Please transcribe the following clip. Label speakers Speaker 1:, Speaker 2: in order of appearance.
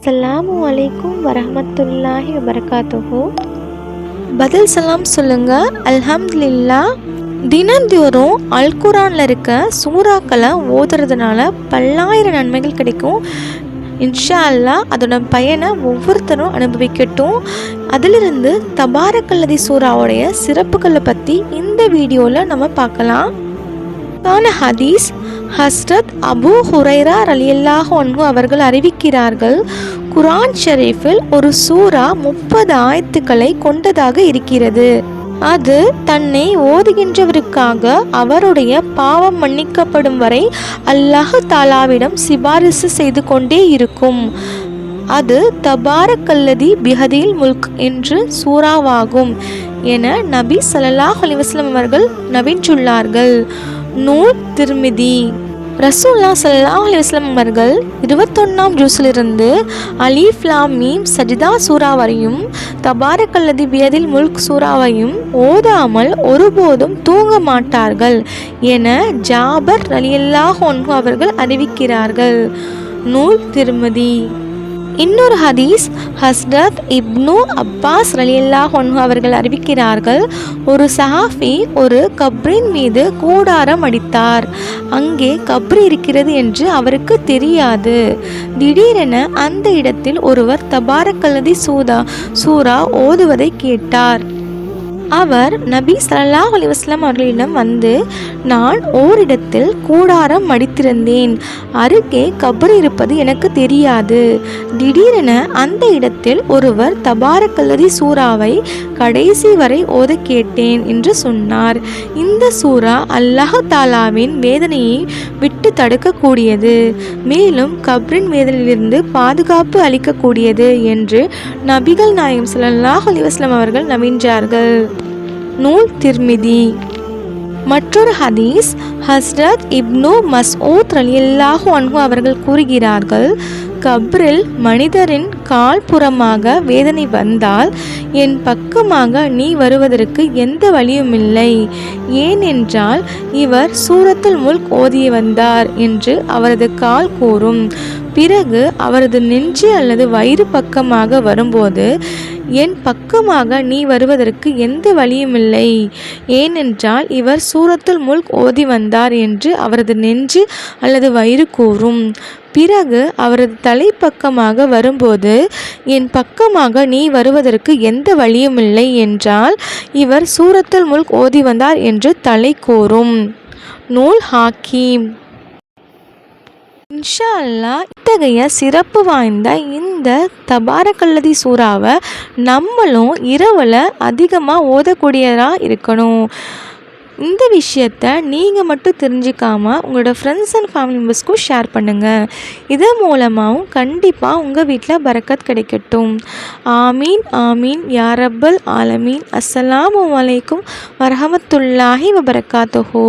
Speaker 1: அஸ்ஸலாமு அலைக்கும் வரஹ்மத்துல்லாஹி வபரகாத்துஹு. பதில் சலாம் சொல்லுங்க. அல்ஹம்துலில்லாஹ். தினந்தோறும் அல்குரானில் இருக்க சூறாக்களை ஓதுறதுனால பல்லாயிரம் நன்மைகள் கிடைக்கும். இன்ஷா அல்லாஹ் அதோட பயனை ஒவ்வொருத்தரும் அனுபவிக்கட்டும். அதிலிருந்து தபாரக்கல்லதி சூறாவுடைய சிறப்புகளை பற்றி இந்த வீடியோவில் நம்ம பார்க்கலாம். ஹதீஸ் ஹஸ்ரத் அபு ஹுரைரா ரலியல்லாஹு அன்ஹு அவர்கள் அறிவிக்கிறார்கள், குர்ஆன் ஷரீஃபில் ஒரு சூரா 30 ஆயத்துக்களை கொண்டதாக இருக்கிறது. அது தன்னை ஓதுகின்றவருக்காக அவருடைய பாவம் மன்னிக்கப்படும் வரை அல்லாஹ் தாலாவிடம் சிபாரிசு செய்து கொண்டே இருக்கும். அது தபாரக்கல்லதி பிஹதில் முல்க் என்று சூறாவாகும் என நபி ஸல்லல்லாஹு அலைஹி வஸல்லம் அவர்கள் நவின்றுள்ளார்கள். நூல் திர்மிதி. ரசூலுல்லாஹ் ஸல்லல்லாஹு அலைஹி வஸல்லம் அவர்கள் 21ஆம் ஜூஸிலிருந்து அலீஃப் லாம் மீம் சஜ்தா சூரா வரையும் தபாரக்கல்லதி பியதில் முல்க் சூறாவையும் ஓதாமல் ஒருபோதும் தூங்க மாட்டார்கள் என ஜாபர் ரலியல்லாஹு அன்ஹு அவர்கள் அறிவிக்கிறார்கள். நூல் திர்மிதி. இன்னொரு ஹதீஸ் ஹஸ்ரத் இப்னு அப்பாஸ் ரலியல்லாஹு அன்ஹு அவர்கள் அறிவிக்கிறார்கள், ஒரு சஹாஃபி ஒரு கப்ரின் மீது கூடாரம் அடித்தார். அங்கே கப்ரி இருக்கிறது என்று அவருக்கு தெரியாது. திடீரென அந்த இடத்தில் ஒருவர் தபாரக்கல்லதி சூரா ஓதுவதை கேட்டார். அவர் நபி ஸல்லல்லாஹு அலைஹி வஸல்லம் அவர்களிடம் வந்து, நான் ஓரிடத்தில் கூடாரம் அடித்திருந்தேன், அருகே கபர் இருப்பது எனக்கு தெரியாது. திடீரென அந்த இடத்தில் ஒருவர் தபாரக்கல்லதி சூறாவை கடைசி வரை ஓத கேட்டேன் என்று சொன்னார். இந்த சூரா அல்லாஹ் தாலாவின் வேதனையை விட்டு தடுக்கக்கூடியது, மேலும் கப்ரின் வேதனையிலிருந்து பாதுகாப்பு அளிக்கக்கூடியது என்று நபிகள் நாயகம் ஸல்லல்லாஹு அலைஹி வஸல்லம் அவர்கள் நவின்றார்கள். நூல் திர்மிதி. மற்றொரு ஹதீஸ் ஹஸ்ரத் இப்னு மஸ்ஊத் ரலியல்லாஹு அன்ஹு அவர்கள் கூறுகிறார்கள், கப்ரில் மனிதரின் கால் புறமாக வேதனை வந்தால் என் பக்கமாக நீ வருவதற்கு எந்த வழியுமில்லை, ஏனென்றால் இவர் சூரத்துல் முல்க் ஓதி வந்தார் என்று அவரது கால் கூறும். பிறகு அவரது நெஞ்சு அல்லது வயிறு பக்கமாக வரும்போது என் பக்கமாக நீ வருவதற்கு எந்த வழியுமில்லை, ஏனென்றால் இவர் சூரத்துல் முல்க் ஓதி வந்தார் என்று அவரது நெஞ்சு அல்லது வயிறு கூறும். பிறகு அவரது தலைப்பக்கமாக வரும்போது என் பக்கமாக நீ வருவதற்கு எந்த வழியுமில்லை என்றால் இவர் சூரத்துல் முல்க் ஓதி வந்தார் என்று தலை கூறும். நூல் ஹாக்கீம். இன்ஷா அல்லாஹ் இத்தகைய சிறப்பு வாய்ந்த இந்த தபாரக்கல்லதி சூறாவை நம்மளும் இரவில் அதிகமாக ஓதக்கூடியதாக இருக்கணும். இந்த விஷயத்தை நீங்கள் மட்டும் தெரிஞ்சிக்காமல் உங்களோட ஃப்ரெண்ட்ஸ் அண்ட் ஃபேமிலி மெம்பர்ஸ்க்கும் ஷேர் பண்ணுங்கள். இதன் மூலமாகவும் கண்டிப்பாக உங்கள் வீட்டில் பரக்கத் கிடைக்கட்டும். ஆமீன் ஆமீன் யா ரப்பல் ஆலமீன். அஸ்ஸலாமு அலைக்கும் வரஹ்மத்துல்லாஹி வபரகாத்துஹு.